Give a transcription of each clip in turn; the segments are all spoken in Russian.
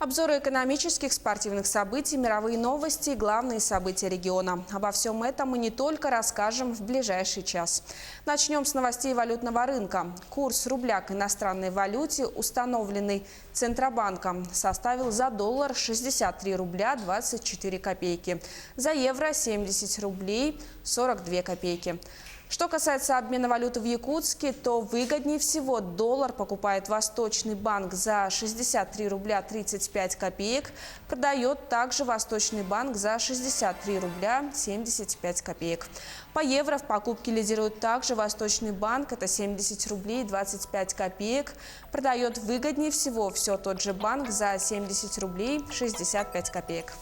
Обзоры экономических, спортивных событий, мировые новости и главные события региона. Обо всем этом мы не только расскажем в ближайший час. Начнем с новостей валютного рынка. Курс рубля к иностранной валюте, установленный Центробанком, составил за доллар 63 рубля 24 копейки, за евро 70 рублей 42 копейки. Что касается обмена валюты в Якутске, то выгоднее всего доллар покупает Восточный банк за 63 рубля 35 копеек, продает также Восточный банк за 63 рубля 75 копеек. По евро в покупке лидирует также Восточный банк, это 70 рублей 25 копеек, продает выгоднее всего все тот же банк за 70 рублей 65 копеек.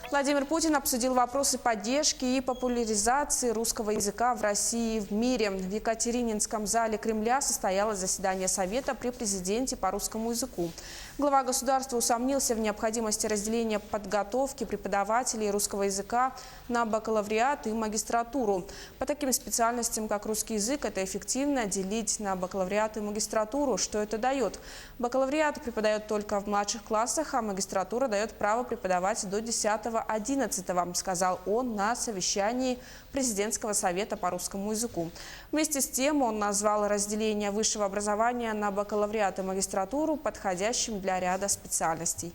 Владимир Путин обсудил вопросы поддержки и популяризации русского языка в России и в мире. В Екатерининском зале Кремля состоялось заседание Совета при президенте по русскому языку. Глава государства усомнился в необходимости разделения подготовки преподавателей русского языка на бакалавриат и магистратуру. По таким специальностям, как русский язык, это эффективно делить на бакалавриат и магистратуру. Что это дает? Бакалавриат преподает только в младших классах, а магистратура дает право преподавать до 10-11, сказал он на совещании президентского совета по русскому языку. Вместе с тем он назвал разделение высшего образования на бакалавриат и магистратуру подходящим для ряда специальностей.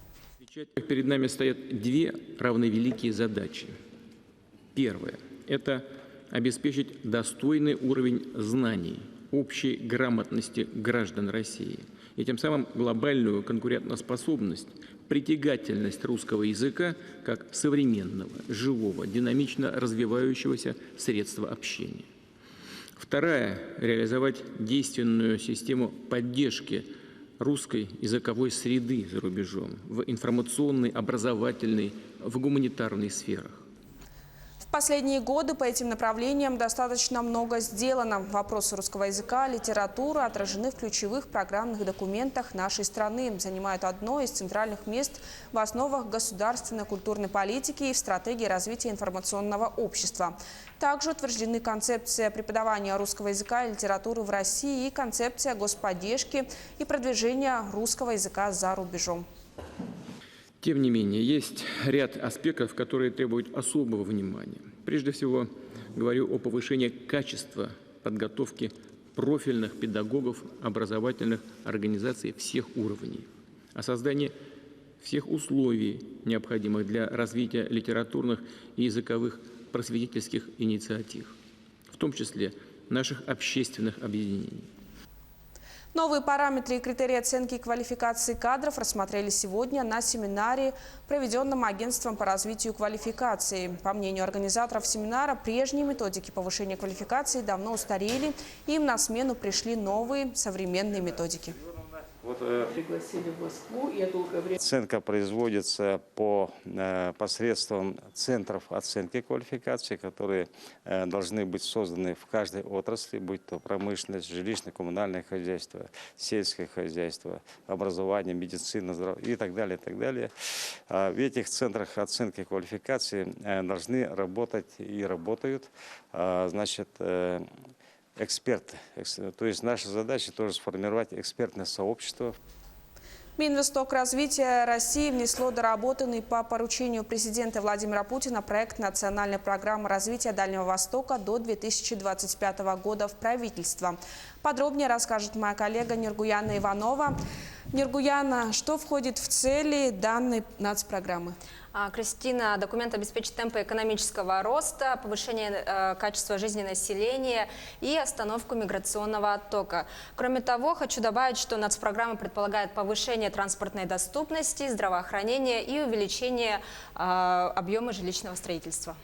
Перед нами стоят две равновеликие задачи. Первое – это обеспечить достойный уровень знаний, общей грамотности граждан России и тем самым глобальную конкурентоспособность, притягательность русского языка как современного, живого, динамично развивающегося средства общения. Вторая – реализовать действенную систему поддержки русской языковой среды за рубежом в информационной, образовательной, в гуманитарной сферах. В последние годы по этим направлениям достаточно много сделано. Вопросы русского языка, литературы отражены в ключевых программных документах нашей страны, занимают одно из центральных мест в основах государственной культурной политики и в стратегии развития информационного общества. Также утверждены концепция преподавания русского языка и литературы в России и концепция господдержки и продвижения русского языка за рубежом. Тем не менее, есть ряд аспектов, которые требуют особого внимания. Прежде всего, говорю о повышении качества подготовки профильных педагогов образовательных организаций всех уровней, о создании всех условий, необходимых для развития литературных и языковых просветительских инициатив, в том числе наших общественных объединений. Новые параметры и критерии оценки и квалификации кадров рассмотрели сегодня на семинаре, проведенном Агентством по развитию квалификации. По мнению организаторов семинара, прежние методики повышения квалификации давно устарели, и им на смену пришли новые современные методики. Пригласили в Москву, я долгое время... Оценка производится посредством центров оценки квалификации, которые должны быть созданы в каждой отрасли, будь то промышленность, жилищно-коммунальное хозяйство, сельское хозяйство, образование, медицина, здравоохранение и так далее, и так далее. В этих центрах оценки квалификации должны работать и работают, эксперты. То есть наша задача тоже сформировать экспертное сообщество. Минвостокразвитие России внесло доработанный по поручению президента Владимира Путина проект национальной программы развития Дальнего Востока до 2025 года в правительство. Подробнее расскажет моя коллега Нургуяна Иванова. Нургуяна, что входит в цели данной нацпрограммы? Кристина, документ обеспечит темпы экономического роста, повышение качества жизни населения и остановку миграционного оттока. Кроме того, хочу добавить, что нацпрограмма предполагает повышение транспортной доступности, здравоохранения и увеличение объема жилищного строительства.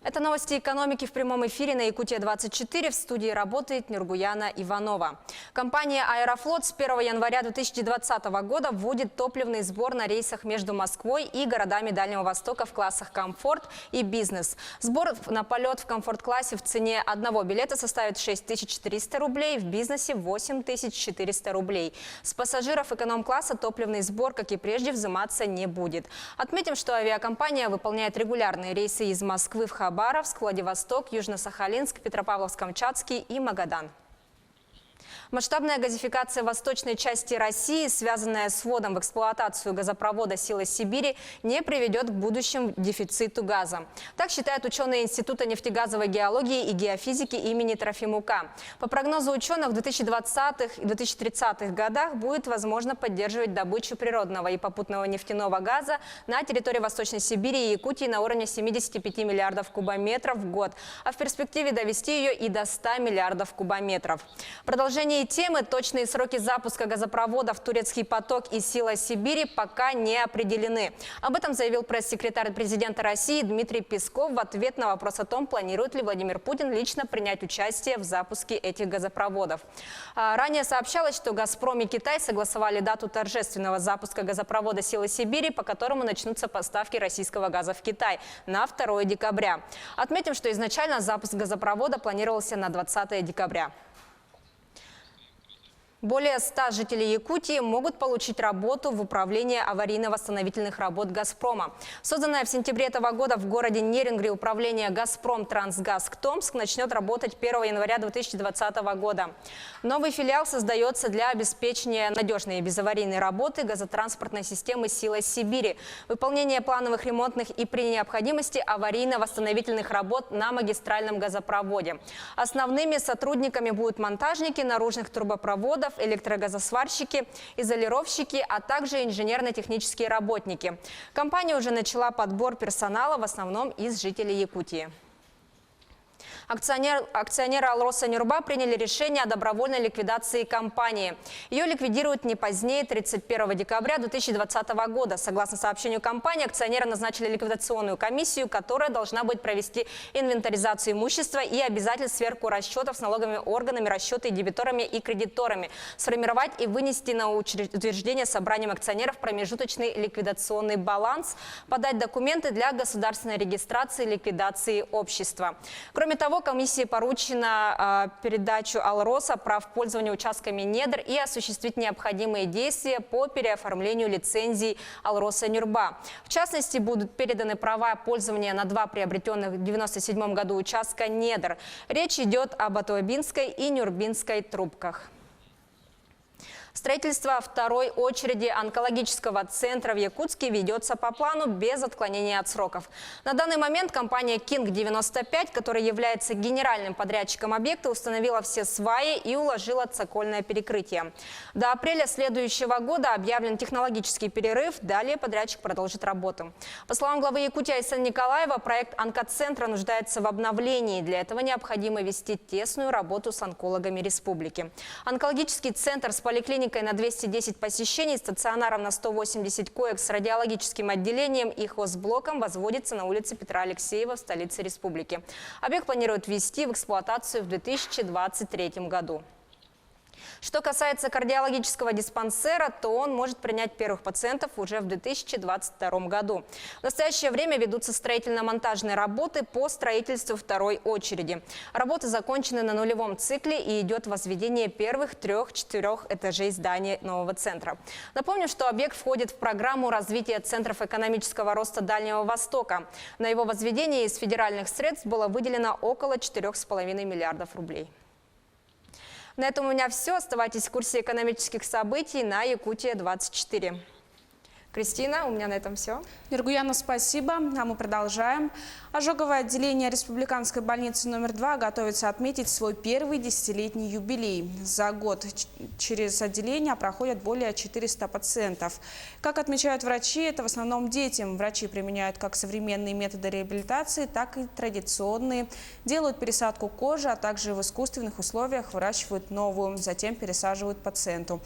Это новости экономики в прямом эфире на Якутия-24. В студии работает Нургуяна Иванова. Компания «Аэрофлот» с 1 января 2020 года вводит топливный сбор на рейсах между Москвой и городами Дальнего Востока в классах «Комфорт» и «Бизнес». Сбор на полет в «Комфорт-классе» в цене одного билета составит 6400 рублей, в «Бизнесе» – 8400 рублей. С пассажиров эконом-класса топливный сбор, как и прежде, взиматься не будет. Отметим, что авиакомпания выполняет регулярные рейсы из Москвы в Хабаровск, Владивосток, Южно-Сахалинск, Петропавловск-Камчатский и Магадан. Масштабная газификация восточной части России, связанная с вводом в эксплуатацию газопровода «Сила Сибири», не приведет к будущему дефициту газа. Так считают ученые Института нефтегазовой геологии и геофизики имени Трофимука. По прогнозу ученых, в 2020-х и 2030-х годах будет возможно поддерживать добычу природного и попутного нефтяного газа на территории Восточной Сибири и Якутии на уровне 75 миллиардов кубометров в год, а в перспективе довести ее и до 100 миллиардов кубометров. Продолжение темы, точные сроки запуска газопроводов «Турецкий поток» и «Сила Сибири» пока не определены. Об этом заявил пресс-секретарь президента России Дмитрий Песков в ответ на вопрос о том, планирует ли Владимир Путин лично принять участие в запуске этих газопроводов. Ранее сообщалось, что «Газпром» и Китай согласовали дату торжественного запуска газопровода «Сила Сибири», по которому начнутся поставки российского газа в Китай на 2 декабря. Отметим, что изначально запуск газопровода планировался на 20 декабря. Более 100 жителей Якутии могут получить работу в управлении аварийно-восстановительных работ «Газпрома». Созданное в сентябре этого года в городе Нерюнгри управление «Газпром Трансгаз» Томск начнет работать 1 января 2020 года. Новый филиал создается для обеспечения надежной и безаварийной работы газотранспортной системы «Сила Сибири», выполнения плановых ремонтных и при необходимости аварийно-восстановительных работ на магистральном газопроводе. Основными сотрудниками будут монтажники наружных трубопроводов, электрогазосварщики, изолировщики, а также инженерно-технические работники. Компания уже начала подбор персонала, в основном из жителей Якутии. Акционеры «Алроса Нюрба» приняли решение о добровольной ликвидации компании. Ее ликвидируют не позднее 31 декабря 2020 года. Согласно сообщению компании, акционеры назначили ликвидационную комиссию, которая должна будет провести инвентаризацию имущества и обязательств, сверку расчетов с налоговыми органами, расчеты дебиторами и кредиторами, сформировать и вынести на утверждение собранием акционеров промежуточный ликвидационный баланс, подать документы для государственной регистрации и ликвидации общества. Кроме того, комиссии поручено передачу «Алроса» прав пользования участками недр и осуществить необходимые действия по переоформлению лицензий «Алроса Нюрба». В частности, будут переданы права пользования на 2 приобретенных в 1997 году участка недр. Речь идет об Атуабинской и Нюрбинской трубках. Строительство второй очереди онкологического центра в Якутске ведется по плану без отклонения от сроков. На данный момент компания «Кинг-95», которая является генеральным подрядчиком объекта, установила все сваи и уложила цокольное перекрытие. До апреля следующего года объявлен технологический перерыв, далее подрядчик продолжит работу. По словам главы Якутии Айсена Николаева, проект онкоцентра нуждается в обновлении. Для этого необходимо вести тесную работу с онкологами республики. Онкологический центр с поликлиникой на 210 посещений, стационаром на 180 коек с радиологическим отделением и хозблоком возводится на улице Петра Алексеева в столице республики. Объект планируют ввести в эксплуатацию в 2023 году. Что касается кардиологического диспансера, то он может принять первых пациентов уже в 2022 году. В настоящее время ведутся строительно-монтажные работы по строительству второй очереди. Работы закончены на нулевом цикле и идет возведение первых 3-4 этажей здания нового центра. Напомню, что объект входит в программу развития центров экономического роста Дальнего Востока. На его возведение из федеральных средств было выделено около 4,5 миллиардов рублей. На этом у меня все. Оставайтесь в курсе экономических событий на Якутия-24. Кристина, у меня на этом все. Нургуяна, спасибо. А мы продолжаем. Ожоговое отделение Республиканской больницы номер 2 готовится отметить свой первый 10-летний юбилей. За год через отделение проходят более 400 пациентов. Как отмечают врачи, это в основном детям. Врачи применяют как современные методы реабилитации, так и традиционные. Делают пересадку кожи, а также в искусственных условиях выращивают новую, затем пересаживают пациенту.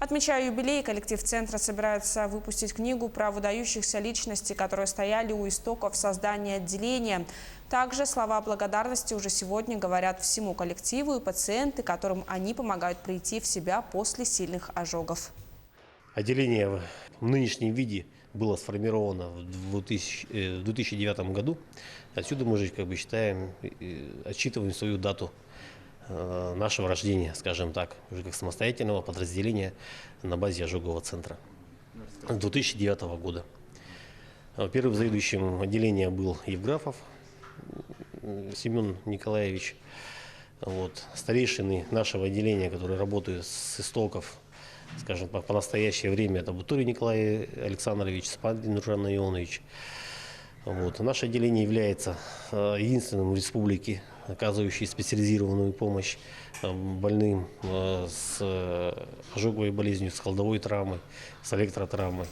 Отмечая юбилей, коллектив центра собирается выпустить книгу про выдающихся личностей, которые стояли у истоков создания отделения. Также слова благодарности уже сегодня говорят всему коллективу и пациенты, которым они помогают прийти в себя после сильных ожогов. Отделение в нынешнем виде было сформировано в 2009 году. Отсюда мы же считаем, отсчитываем свою дату нашего рождения, скажем так, уже как самостоятельного подразделения на базе ожогового центра с 2009 года. Первым заведующим отделения был Евграфов Семен Николаевич. Вот. Старейшины нашего отделения, которые работают с истоков, скажем, по настоящее время, это Бутурин Николай Александрович, Спандин Нуржан Ионович. Вот. Наше отделение является единственным в республике, оказывающим специализированную помощь больным с ожоговой болезнью, с холодовой травмой, с электротравмой.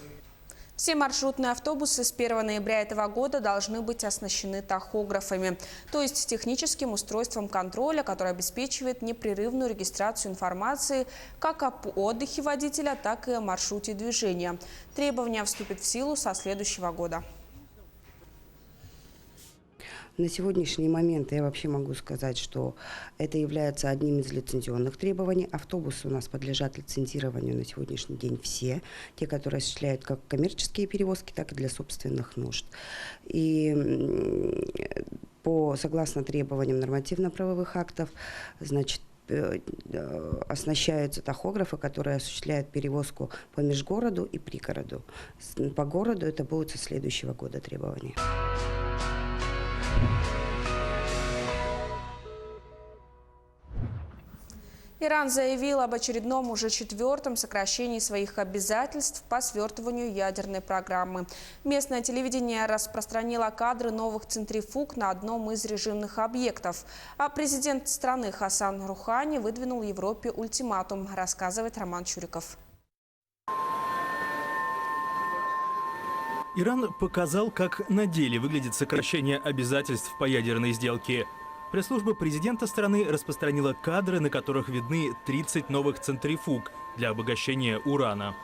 Все маршрутные автобусы с 1 ноября этого года должны быть оснащены тахографами, то есть техническим устройством контроля, которое обеспечивает непрерывную регистрацию информации как об отдыхе водителя, так и о маршруте движения. Требования вступят в силу со следующего года. На сегодняшний момент я вообще могу сказать, что это является одним из лицензионных требований. Автобусы у нас подлежат лицензированию на сегодняшний день все, те, которые осуществляют как коммерческие перевозки, так и для собственных нужд. И согласно требованиям нормативно-правовых актов, значит, оснащаются тахографы, которые осуществляют перевозку по межгороду и пригороду. По городу это будет со следующего года требования. Иран заявил об очередном уже 4-м сокращении своих обязательств по свертыванию ядерной программы. Местное телевидение распространило кадры новых центрифуг на одном из режимных объектов. А президент страны Хасан Рухани выдвинул Европе ультиматум, рассказывает Роман Чуриков. Иран показал, как на деле выглядит сокращение обязательств по ядерной сделке. Пресс-служба президента страны распространила кадры, на которых видны 30 новых центрифуг для обогащения урана.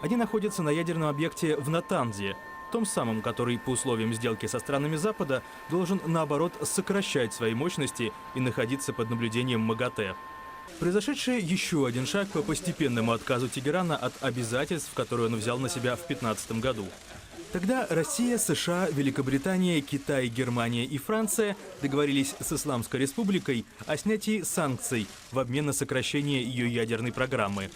Они находятся на ядерном объекте в Натанзе, том самом, который по условиям сделки со странами Запада должен, наоборот, сокращать свои мощности и находиться под наблюдением МАГАТЭ. Произошедший еще один шаг по постепенному отказу Тегерана от обязательств, которые он взял на себя в 2015 году. Тогда Россия, США, Великобритания, Китай, Германия и Франция договорились с Исламской Республикой о снятии санкций в обмен на сокращение ее ядерной программы.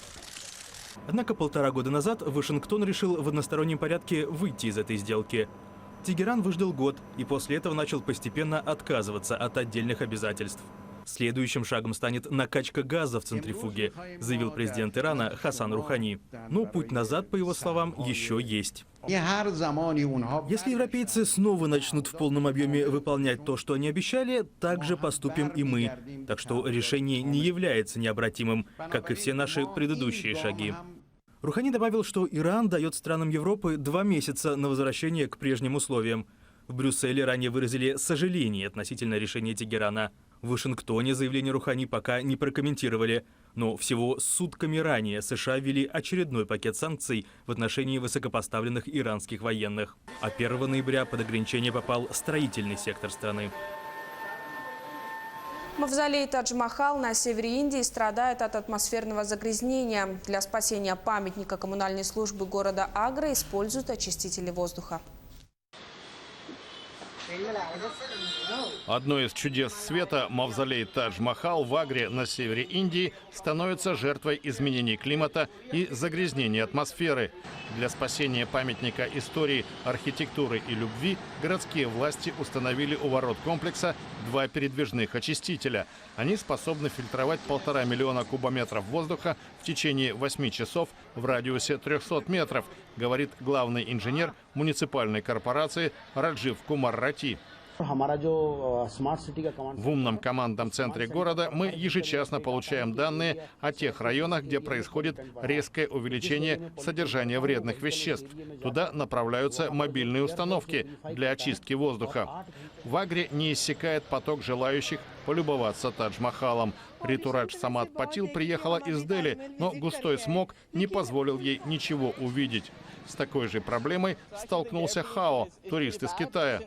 Однако 1,5 года назад Вашингтон решил в одностороннем порядке выйти из этой сделки. Тегеран выждал год и после этого начал постепенно отказываться от отдельных обязательств. Следующим шагом станет накачка газа в центрифуге, заявил президент Ирана Хасан Рухани. Но путь назад, по его словам, еще есть. Если европейцы снова начнут в полном объеме выполнять то, что они обещали, так же поступим и мы. Так что решение не является необратимым, как и все наши предыдущие шаги. Рухани добавил, что Иран дает странам Европы 2 месяца на возвращение к прежним условиям. В Брюсселе ранее выразили сожаление относительно решения Тегерана. В Вашингтоне заявление Рухани пока не прокомментировали. Но всего сутками ранее США ввели очередной пакет санкций в отношении высокопоставленных иранских военных. А 1 ноября под ограничение попал строительный сектор страны. Мавзолей Тадж-Махал на севере Индии страдает от атмосферного загрязнения. Для спасения памятника коммунальной службы города Агры используют очистители воздуха. Одно из чудес света, мавзолей Тадж-Махал в Агре на севере Индии, становится жертвой изменений климата и загрязнения атмосферы. Для спасения памятника истории, архитектуры и любви городские власти установили у ворот комплекса 2 передвижных очистителя. Они способны фильтровать 1,5 миллиона кубометров воздуха в течение 8 часов в радиусе 300 метров, говорит главный инженер муниципальной корпорации Раджив Кумар Рати. В умном командном центре города мы ежечасно получаем данные о тех районах, где происходит резкое увеличение содержания вредных веществ. Туда направляются мобильные установки для очистки воздуха. В Агре не иссякает поток желающих полюбоваться Тадж-Махалом. Ритурадж Самат Патил приехала из Дели, но густой смог не позволил ей ничего увидеть. С такой же проблемой столкнулся Хао, турист из Китая.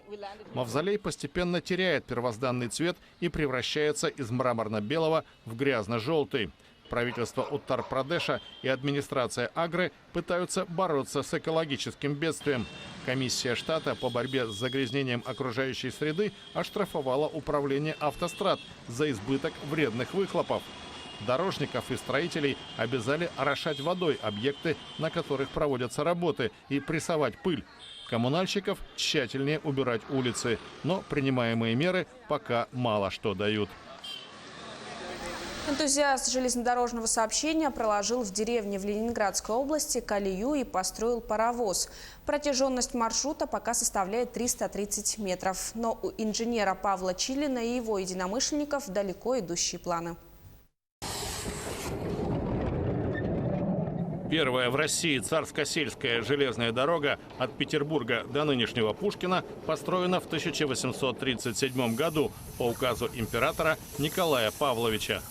Мавзолей постепенно теряет первозданный цвет и превращается из мраморно-белого в грязно-желтый. Правительство Уттар-Прадеша и администрация Агры пытаются бороться с экологическим бедствием. Комиссия штата по борьбе с загрязнением окружающей среды оштрафовала управление автострад за избыток вредных выхлопов. Дорожников и строителей обязали орошать водой объекты, на которых проводятся работы, и прессовать пыль. Коммунальщиков тщательнее убирать улицы, но принимаемые меры пока мало что дают. Энтузиаст железнодорожного сообщения проложил в деревне в Ленинградской области колею и построил паровоз. Протяженность маршрута пока составляет 330 метров. Но у инженера Павла Чилина и его единомышленников далеко идущие планы. Первая в России царско-сельская железная дорога от Петербурга до нынешнего Пушкина построена в 1837 году по указу императора Николая Павловича.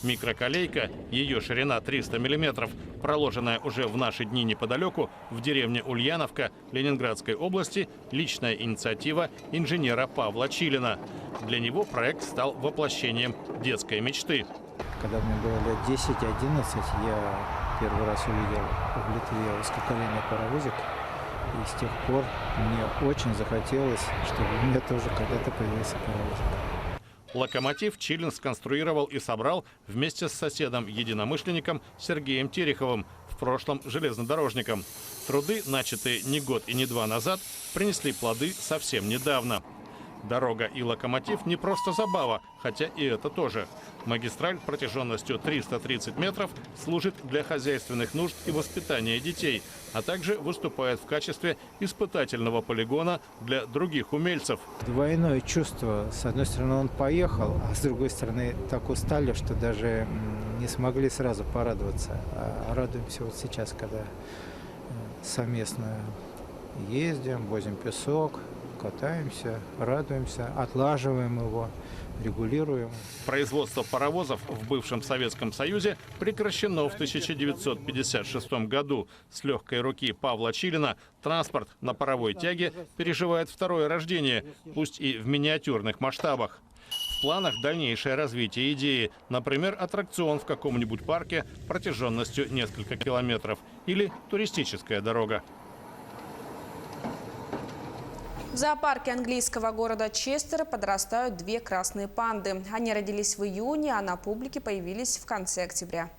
Микроколейка, ее ширина 300 мм, проложенная уже в наши дни неподалеку, в деревне Ульяновка Ленинградской области, личная инициатива инженера Павла Чилина. Для него проект стал воплощением детской мечты. Когда мне было лет 10-11, я первый раз увидел в Литве узкоколейный паровозик. И с тех пор мне очень захотелось, чтобы у меня тоже когда-то появился паровозик. Локомотив Чилин сконструировал и собрал вместе с соседом-единомышленником Сергеем Тереховым, в прошлом железнодорожником. Труды, начатые не год и не два назад, принесли плоды совсем недавно. Дорога и локомотив не просто забава, хотя и это тоже. Магистраль протяженностью 330 метров служит для хозяйственных нужд и воспитания детей, а также выступает в качестве испытательного полигона для других умельцев. Двойное чувство. С одной стороны, он поехал, а с другой стороны, так устали, что даже не смогли сразу порадоваться. А радуемся вот сейчас, когда совместно ездим, возим песок, катаемся, радуемся, отлаживаем его, регулируем. Производство паровозов в бывшем Советском Союзе прекращено в 1956 году. С легкой руки Павла Чилина транспорт на паровой тяге переживает второе рождение, пусть и в миниатюрных масштабах. В планах дальнейшее развитие идеи. Например, аттракцион в каком-нибудь парке протяженностью несколько километров или туристическая дорога. В зоопарке английского города Честера подрастают две красные панды. Они родились в июне, а на публике появились в конце октября.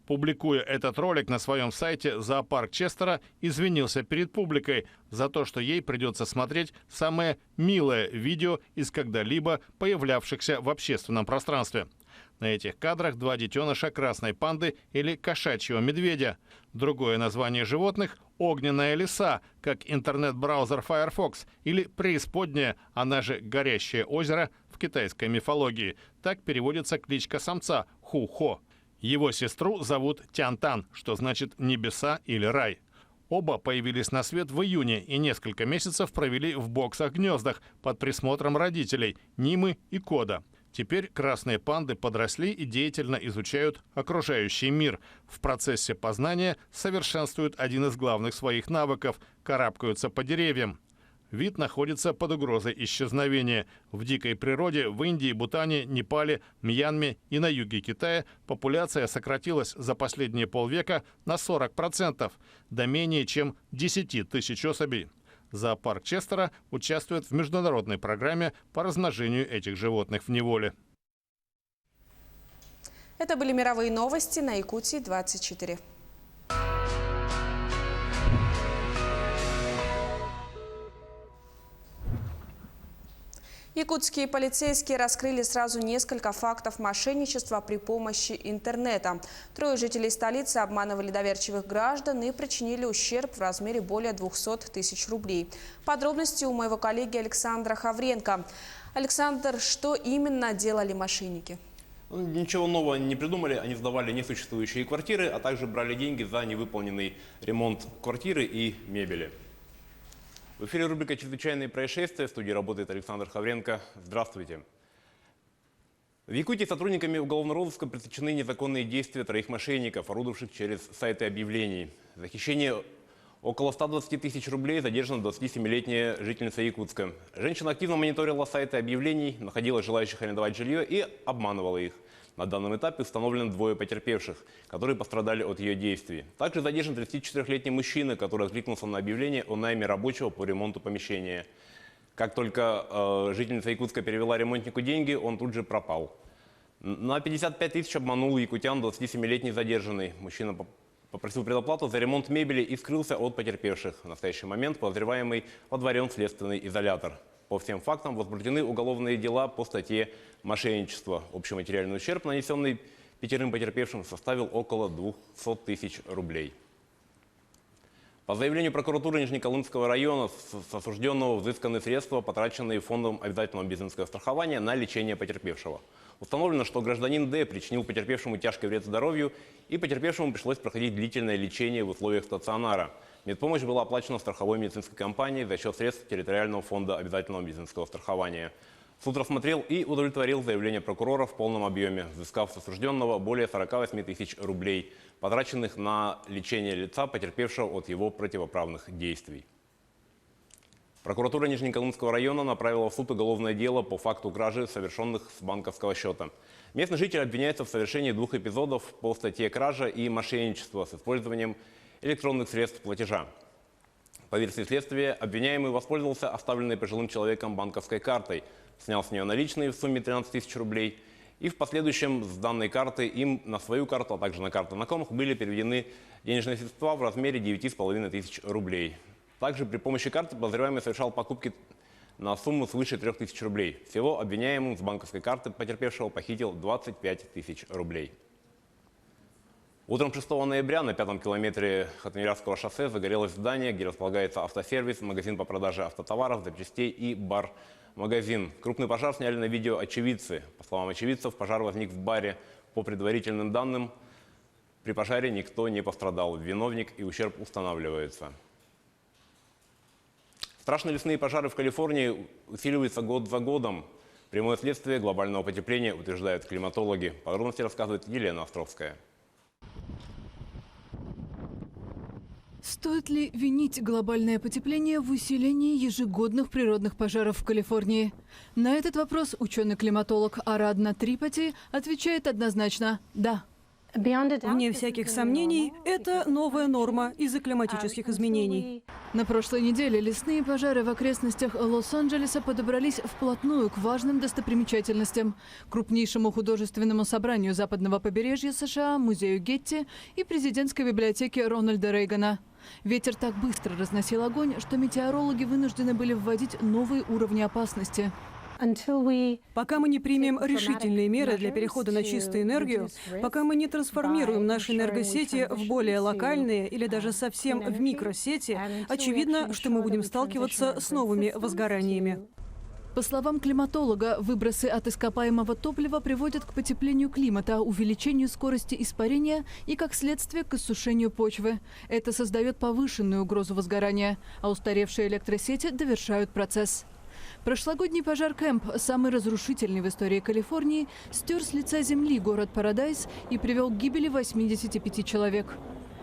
Публикуя этот ролик на своем сайте, зоопарк Честера извинился перед публикой за то, что ей придется смотреть самое милое видео из когда-либо появлявшихся в общественном пространстве. На этих кадрах два детеныша красной панды или кошачьего медведя. Другое название животных – огненная лиса, как интернет-браузер Firefox, или преисподняя, она же горящее озеро в китайской мифологии. Так переводится кличка самца – Ху-Хо. Его сестру зовут Тян-Тан, что значит «небеса» или «рай». Оба появились на свет в июне и несколько месяцев провели в боксах-гнездах под присмотром родителей Нимы и Кода. Теперь красные панды подросли и деятельно изучают окружающий мир. В процессе познания совершенствуют один из главных своих навыков – карабкаются по деревьям. Вид находится под угрозой исчезновения. В дикой природе в Индии, Бутане, Непале, Мьянме и на юге Китая популяция сократилась за последние полвека на 40%, до менее чем 10 тысяч особей. Зоопарк Честера участвует в международной программе по размножению этих животных в неволе. Это были мировые новости на Якутии 24. Якутские полицейские раскрыли сразу несколько фактов мошенничества при помощи интернета. Трое жителей столицы обманывали доверчивых граждан и причинили ущерб в размере более 200 тысяч рублей. Подробности у моего коллеги Александра Хавренко. Александр, что именно делали мошенники? Ничего нового не придумали, они сдавали несуществующие квартиры, а также брали деньги за невыполненный ремонт квартиры и мебели. В эфире рубрика «Чрезвычайные происшествия». В студии работает Александр Хавренко. Здравствуйте. В Якутии сотрудниками уголовного розыска пресечены незаконные действия троих мошенников, орудовавших через сайты объявлений. За хищение около 120 тысяч рублей задержана 27-летняя жительница Якутска. Женщина активно мониторила сайты объявлений, находила желающих арендовать жилье и обманывала их. На данном этапе установлено двое потерпевших, которые пострадали от ее действий. Также задержан 34-летний мужчина, который откликнулся на объявление о найме рабочего по ремонту помещения. Как только жительница Якутска перевела ремонтнику деньги, он тут же пропал. На 55 тысяч обманул якутян 27-летний задержанный. Мужчина попросил предоплату за ремонт мебели и скрылся от потерпевших. В настоящий момент подозреваемый водворен в следственный изолятор. По всем фактам возбуждены уголовные дела по статье «Мошенничество». Общий материальный ущерб, нанесенный 5 потерпевшим, составил около 200 тысяч рублей. По заявлению прокуратуры Нижнеколымского района с осужденного взысканы средства, потраченные Фондом обязательного медицинского страхования на лечение потерпевшего. Установлено, что гражданин Д причинил потерпевшему тяжкий вред здоровью, и потерпевшему пришлось проходить длительное лечение в условиях стационара. Медпомощь была оплачена страховой медицинской компанией за счет средств территориального фонда обязательного медицинского страхования. Суд рассмотрел и удовлетворил заявление прокурора в полном объеме, взыскав с осужденного более 48 тысяч рублей, потраченных на лечение лица, потерпевшего от его противоправных действий. Прокуратура Нижнеколымского района направила в суд уголовное дело по факту кражи, совершенных с банковского счета. Местный житель обвиняется в совершении 2 эпизодов по статье «Кража» и «Мошенничество» с использованием электронных средств платежа. По версии следствия, обвиняемый воспользовался оставленной пожилым человеком банковской картой, снял с нее наличные в сумме 13 тысяч рублей, и в последующем с данной карты им на свою карту, а также на карту знакомых были переведены денежные средства в размере 9,5 тысяч рублей. Также при помощи карты подозреваемый совершал покупки на сумму свыше 3 тысяч рублей. Всего обвиняемым с банковской карты потерпевшего похитил 25 тысяч рублей. Утром 6 ноября на 5-м километре Хатаньярского шоссе загорелось здание, где располагается автосервис, магазин по продаже автотоваров, запчастей и бар-магазин. Крупный пожар сняли на видео очевидцы. По словам очевидцев, пожар возник в баре. По предварительным данным, при пожаре никто не пострадал. Виновник и ущерб устанавливается. Страшные лесные пожары в Калифорнии усиливаются год за годом. Прямое следствие глобального потепления, утверждают климатологи. Подробности рассказывает Елена Островская. Стоит ли винить глобальное потепление в усилении ежегодных природных пожаров в Калифорнии? На этот вопрос ученый-климатолог Арадна Трипати отвечает однозначно «да». Вне всяких сомнений, это новая норма из-за климатических изменений. На прошлой неделе лесные пожары в окрестностях Лос-Анджелеса подобрались вплотную к важным достопримечательностям – крупнейшему художественному собранию западного побережья США, музею Гетти и президентской библиотеке Рональда Рейгана. Ветер так быстро разносил огонь, что метеорологи вынуждены были вводить новые уровни опасности. Пока мы не примем решительные меры для перехода на чистую энергию, пока мы не трансформируем наши энергосети в более локальные или даже совсем в микросети, очевидно, что мы будем сталкиваться с новыми возгораниями. По словам климатолога, выбросы от ископаемого топлива приводят к потеплению климата, увеличению скорости испарения и, как следствие, к иссушению почвы. Это создает повышенную угрозу возгорания, а устаревшие электросети довершают процесс. Прошлогодний пожар Кэмп, самый разрушительный в истории Калифорнии, стер с лица земли город Парадайз и привел к гибели 85 человек.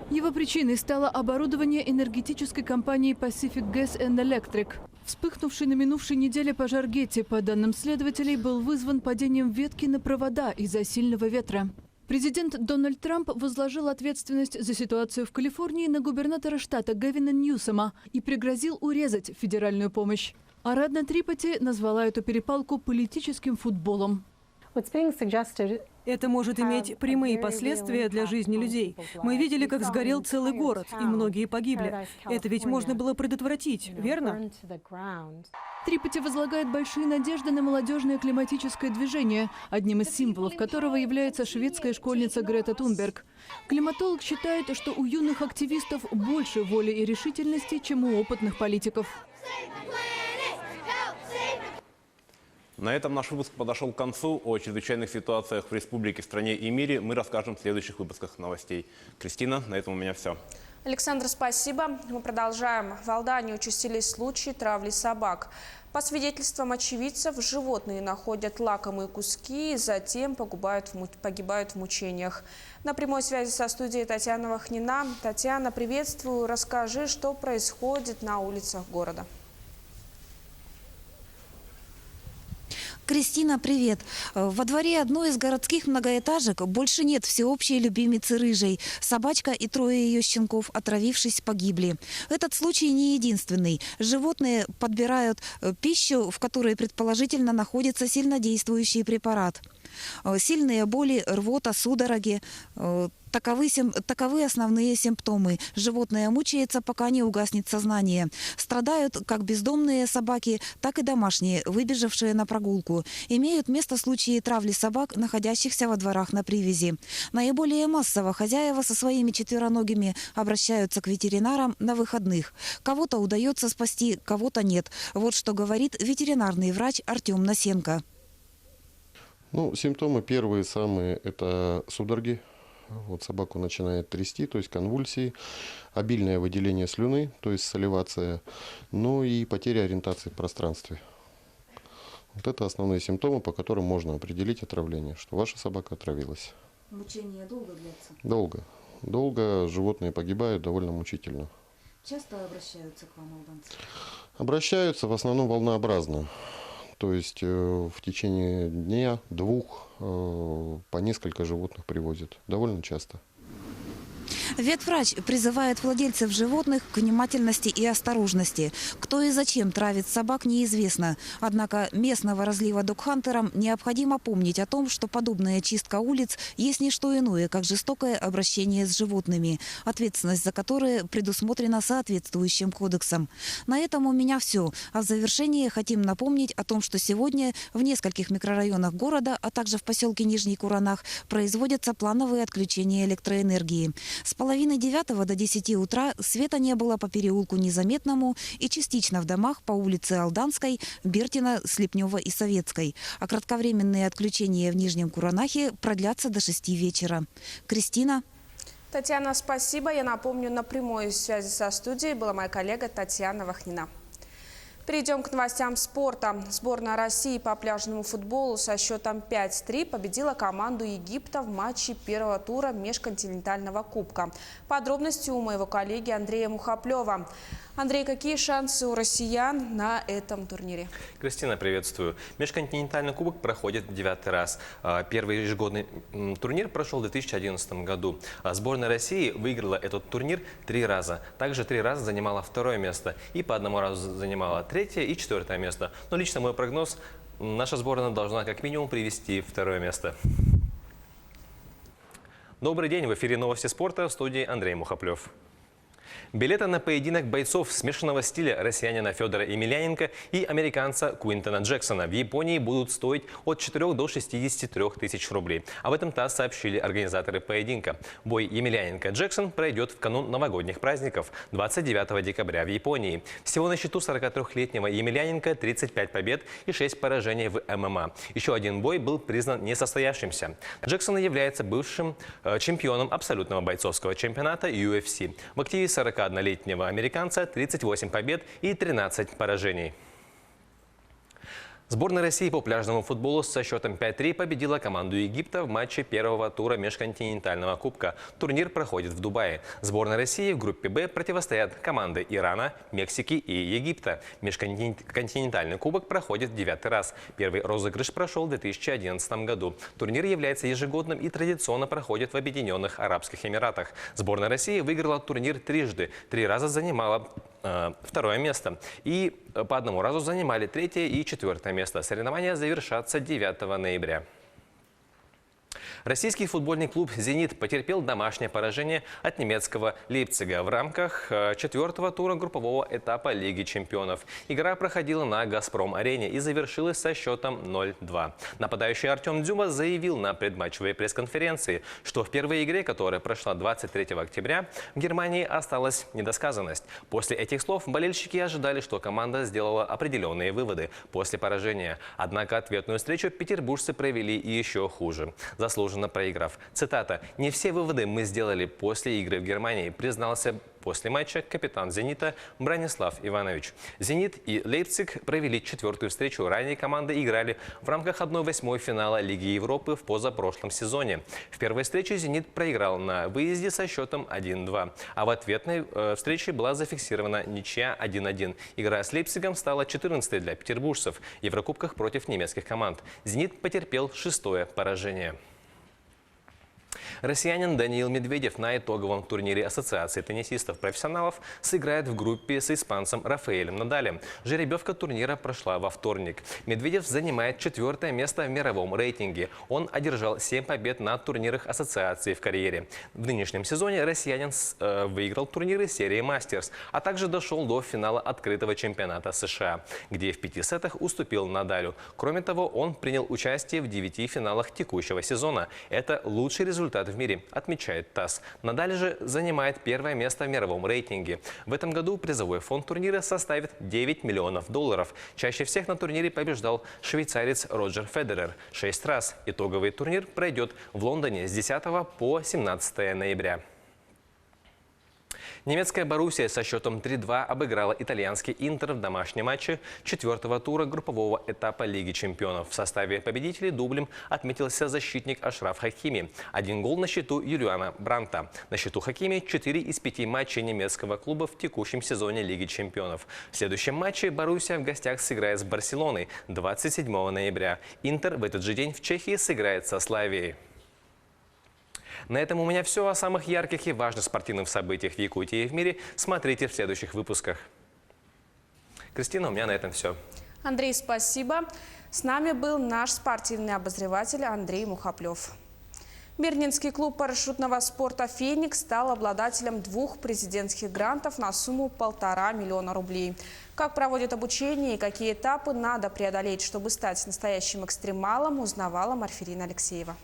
Его причиной стало оборудование энергетической компании Pacific Gas and Electric. Вспыхнувший на минувшей неделе пожар Гетти, по данным следователей, был вызван падением ветки на провода из-за сильного ветра. Президент Дональд Трамп возложил ответственность за ситуацию в Калифорнии на губернатора штата Гэвина Ньюсома и пригрозил урезать федеральную помощь. Арадна Трипати назвала эту перепалку политическим футболом. Это может иметь прямые последствия для жизни людей. Мы видели, как сгорел целый город, и многие погибли. Это ведь можно было предотвратить, верно? Трипати возлагает большие надежды на молодежное климатическое движение, одним из символов которого является шведская школьница Грета Тунберг. Климатолог считает, что у юных активистов больше воли и решительности, чем у опытных политиков. На этом наш выпуск подошел к концу. О чрезвычайных ситуациях в республике, стране и мире мы расскажем в следующих выпусках новостей. Кристина, на этом у меня все. Александр, спасибо. Мы продолжаем. В Алдании участились случаи травли собак. По свидетельствам очевидцев, животные находят лакомые куски и затем погибают в мучениях. На прямой связи со студией Татьяна Вахнина. Татьяна, приветствую. Расскажи, что происходит на улицах города. Кристина, привет. Во дворе одной из городских многоэтажек больше нет всеобщей любимицы рыжей. Собачка и 3 ее щенков, отравившись, погибли. Этот случай не единственный. Животные подбирают пищу, в которой предположительно находится сильнодействующий препарат. Сильные боли, рвота, судороги – таковы основные симптомы. Животное мучается, пока не угаснет сознание. Страдают как бездомные собаки, так и домашние, выбежавшие на прогулку. Имеют место случаи травли собак, находящихся во дворах на привязи. Наиболее массово хозяева со своими четвероногими обращаются к ветеринарам на выходных. Кого-то удается спасти, кого-то нет. Вот что говорит ветеринарный врач Артем Насенко. Симптомы первые самые – это судороги. Вот собаку начинает трясти, то есть конвульсии, обильное выделение слюны, то есть саливация, и потеря ориентации в пространстве. Вот это основные симптомы, по которым можно определить отравление, что ваша собака отравилась. Мучение долго длится? Долго. Долго животные погибают довольно мучительно. Часто обращаются к вам алданцы? Обращаются в основном волнообразно. То есть в течение дня, двух, по несколько животных привозят. Довольно часто. Ветврач призывает владельцев животных к внимательности и осторожности. Кто и зачем травит собак, неизвестно. Однако местного разлива догхантерам необходимо помнить о том, что подобная чистка улиц есть не что иное, как жестокое обращение с животными, ответственность за которое предусмотрена соответствующим кодексом. На этом у меня все. А в завершении хотим напомнить о том, что сегодня в нескольких микрорайонах города, а также в поселке Нижний Куранах, производятся плановые отключения электроэнергии. С половины 9 до 10 утра света не было по переулку Незаметному и частично в домах по улице Алданской, Бертина, Слепнева и Советской. А кратковременные отключения в Нижнем Куранахе продлятся до 6 вечера. Кристина. Татьяна, спасибо. Я напомню, на прямой связи со студией была моя коллега Татьяна Вахнина. Перейдем к новостям спорта. Сборная России по пляжному футболу со счетом 5-3 победила команду Египта в матче первого тура межконтинентального кубка. Подробности у моего коллеги Андрея Мухоплева. Андрей, какие шансы у россиян на этом турнире? Кристина, приветствую. Межконтинентальный кубок проходит в 9-й раз. Первый ежегодный турнир прошел в 2011 году. Сборная России выиграла этот турнир 3 раза. Также 3 раза занимала 2-е место и по 1 разу занимала 3-е и 4-е место. Но лично мой прогноз – наша сборная должна как минимум привести 2-е место. Добрый день, в эфире новости спорта, в студии Андрей Мухоплев. Билеты на поединок бойцов смешанного стиля россиянина Федора Емельяненко и американца Куинтона Джексона в Японии будут стоить от 4 до 63 тысяч рублей. Об этом ТАСС сообщили организаторы поединка. Бой Емельяненко-Джексон пройдет в канун новогодних праздников 29 декабря в Японии. Всего на счету 43-летнего Емельяненко 35 побед и 6 поражений в ММА. Еще один бой был признан несостоявшимся. Джексон является бывшим чемпионом абсолютного бойцовского чемпионата UFC. В активе 41-летнего американца 38 побед и 13 поражений. Сборная России по пляжному футболу со счетом 5-3 победила команду Египта в матче первого тура межконтинентального кубка. Турнир проходит в Дубае. Сборная России в группе «Б» противостоят команды Ирана, Мексики и Египта. Межконтинентальный кубок проходит в 9-й раз. Первый розыгрыш прошел в 2011 году. Турнир является ежегодным и традиционно проходит в Объединенных Арабских Эмиратах. Сборная России выиграла турнир трижды. 3 раза занимала 2-е место. И по 1 разу занимали 3-е и 4-е место. Соревнования завершатся 9 ноября. Российский футбольный клуб «Зенит» потерпел домашнее поражение от немецкого Лейпцига в рамках 4-го тура группового этапа Лиги чемпионов. Игра проходила на «Газпром-арене» и завершилась со счетом 0-2. Нападающий Артем Дзюба заявил на предматчевой пресс-конференции, что в первой игре, которая прошла 23 октября, в Германии осталась недосказанность. После этих слов болельщики ожидали, что команда сделала определенные выводы после поражения. Однако ответную встречу петербуржцы провели еще хуже, заслуженно проиграв. Цитата: «Не все выводы мы сделали после игры в Германии», признался после матча капитан «Зенита» Бранислав Иванович. «Зенит» и Лейпциг провели 4-ю встречу. Ранее команды играли в рамках 1/8 финала Лиги Европы в позапрошлом сезоне. В первой встрече «Зенит» проиграл на выезде со счетом 1-2. А в ответной встрече была зафиксирована ничья 1-1. Игра с Лейпцигом стала 14-й для петербуржцев в Еврокубках против немецких команд. «Зенит» потерпел 6-е поражение. Россиянин Даниил Медведев на итоговом турнире Ассоциации теннисистов-профессионалов сыграет в группе с испанцем Рафаэлем Надалем. Жеребьевка турнира прошла во вторник. Медведев занимает 4-е место в мировом рейтинге. Он одержал 7 побед на турнирах Ассоциации в карьере. В нынешнем сезоне россиянин выиграл турниры серии «Мастерс», а также дошел до финала открытого чемпионата США, где в 5 сетах уступил Надалю. Кроме того, он принял участие в 9 финалах текущего сезона. Это лучший результат в мире, отмечает ТАСС. Надаль же занимает 1-е место в мировом рейтинге. В этом году призовой фонд турнира составит $9 миллионов. Чаще всех на турнире побеждал швейцарец Роджер Федерер 6 раз. Итоговый турнир пройдет в Лондоне с 10 по 17 ноября. Немецкая Боруссия со счетом 3-2 обыграла итальянский Интер в домашнем матче 4-го тура группового этапа Лиги чемпионов. В составе победителей дублем отметился защитник Ашраф Хакими. 1 гол на счету Юлиана Бранта. На счету Хакими 4 из 5 матчей немецкого клуба в текущем сезоне Лиги чемпионов. В следующем матче Боруссия в гостях сыграет с Барселоной 27 ноября. Интер в этот же день в Чехии сыграет со Славией. На этом у меня все. О самых ярких и важных спортивных событиях в Якутии и в мире смотрите в следующих выпусках. Кристина, у меня на этом все. Андрей, спасибо. С нами был наш спортивный обозреватель Андрей Мухоплев. Мирнинский клуб парашютного спорта «Феникс» стал обладателем 2 президентских грантов на сумму 1,5 миллиона рублей. Как проводят обучение и какие этапы надо преодолеть, чтобы стать настоящим экстремалом, узнавала Марферина Алексеева.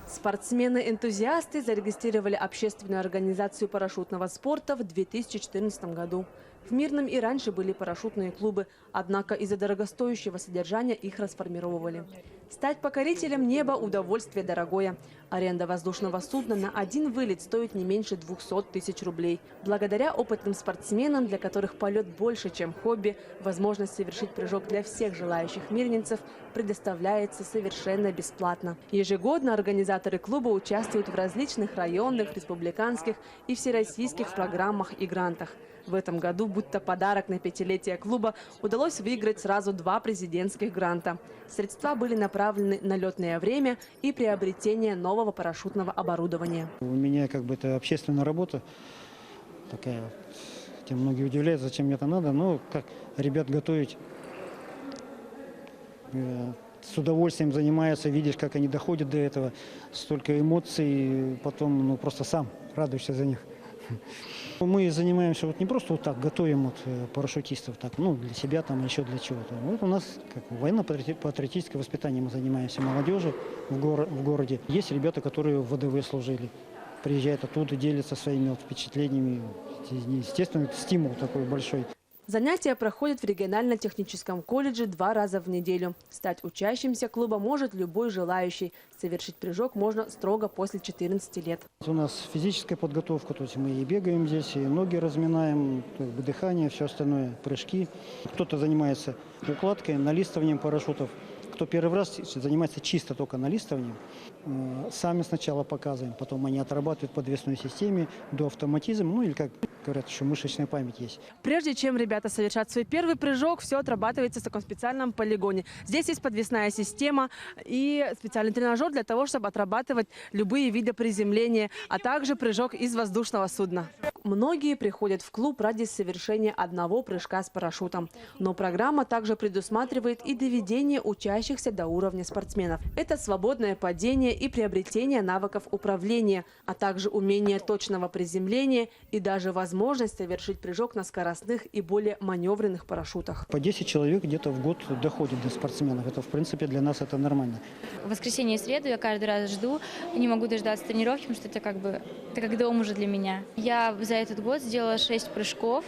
Спортсмены-энтузиасты зарегистрировали общественную организацию парашютного спорта в 2014 году. В Мирном и раньше были парашютные клубы, однако из-за дорогостоящего содержания их расформировали. Стать покорителем неба – удовольствие дорогое. Аренда воздушного судна на 1 вылет стоит не меньше 200 тысяч рублей. Благодаря опытным спортсменам, для которых полет больше, чем хобби, возможность совершить прыжок для всех желающих мирнинцев предоставляется совершенно бесплатно. Ежегодно организаторы клуба участвуют в различных районных, республиканских и всероссийских программах и грантах. В этом году, будто подарок на 5-летие клуба, удалось выиграть сразу 2 президентских гранта. Средства были направлены на летное время и приобретение нового парашютного оборудования. У меня это общественная работа такая. Хотя многие удивляются, зачем мне это надо. Но как ребят готовить, с удовольствием занимаются, видишь, как они доходят до этого. Столько эмоций, потом просто сам радуешься за них. Мы занимаемся не просто так, готовим парашютистов, для себя, еще для чего-то. У нас военно-патриотическое воспитание, мы занимаемся молодежью в городе. Есть ребята, которые в ВДВ служили, приезжают оттуда, делятся своими впечатлениями. Естественно, это стимул такой большой. Занятия проходят в регионально-техническом колледже 2 раза в неделю. Стать учащимся клуба может любой желающий. Совершить прыжок можно строго после 14 лет. У нас физическая подготовка, то есть мы и бегаем здесь, и ноги разминаем, дыхание, все остальное, прыжки. Кто-то занимается укладкой, налистыванием парашютов. Кто первый раз занимается чисто только налистыванием, сами сначала показываем, потом они отрабатывают в подвесной системе до автоматизма, или, как говорят, еще мышечная память есть. Прежде чем ребята совершат свой первый прыжок, все отрабатывается в таком специальном полигоне. Здесь есть подвесная система и специальный тренажер для того, чтобы отрабатывать любые виды приземления, а также прыжок из воздушного судна. Многие приходят в клуб ради совершения 1 прыжка с парашютом. Но программа также предусматривает и доведение учащихся до уровня спортсменов. Это свободное падение и приобретение навыков управления, а также умение точного приземления и даже возможность совершить прыжок на скоростных и более маневренных парашютах. По 10 человек где-то в год доходит до спортсменов. Это, в принципе, для нас это нормально. В воскресенье и среду я каждый раз жду, не могу дождаться тренировки, потому что это как дом уже для меня. Я за этот год сделала 6 прыжков.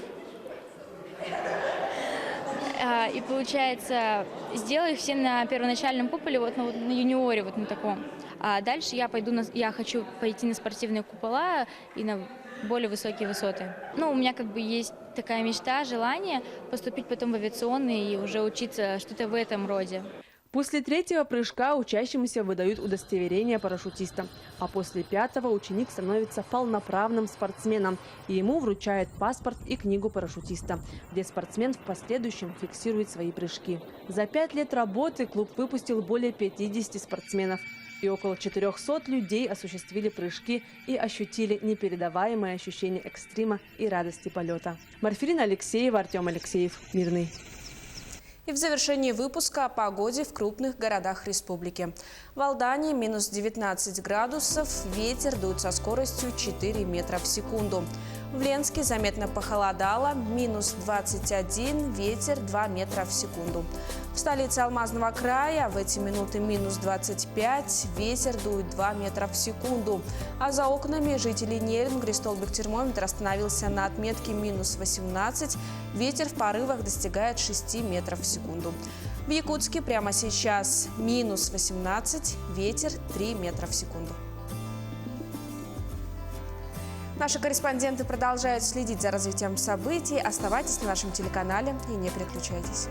И получается, сделаю их все на первоначальном куполе, на юниоре, на таком. А дальше я хочу пойти на спортивные купола и на более высокие высоты. У меня есть такая мечта, желание поступить потом в авиационный и уже учиться что-то в этом роде. После 3-го прыжка учащимся выдают удостоверение парашютиста, а после 5-го ученик становится полноправным спортсменом, и ему вручают паспорт и книгу парашютиста, где спортсмен в последующем фиксирует свои прыжки. За 5 лет работы клуб выпустил более 50 спортсменов. И около 400 людей осуществили прыжки и ощутили непередаваемое ощущение экстрима и радости полета. Марфирина Алексеева, Артем Алексеев, Мирный. И в завершении выпуска о погоде в крупных городах республики. В Алдане минус 19 градусов, ветер дует со скоростью 4 метра в секунду. В Ленске заметно похолодало, минус 21, ветер 2 метра в секунду. В столице Алмазного края в эти минуты минус 25, ветер дует 2 метра в секунду. А за окнами жителей Нерюнгри столбик термометра остановился на отметке минус 18, ветер в порывах достигает 6 метров в секунду. В Якутске прямо сейчас минус 18, ветер 3 метра в секунду. Наши корреспонденты продолжают следить за развитием событий. Оставайтесь на нашем телеканале и не переключайтесь.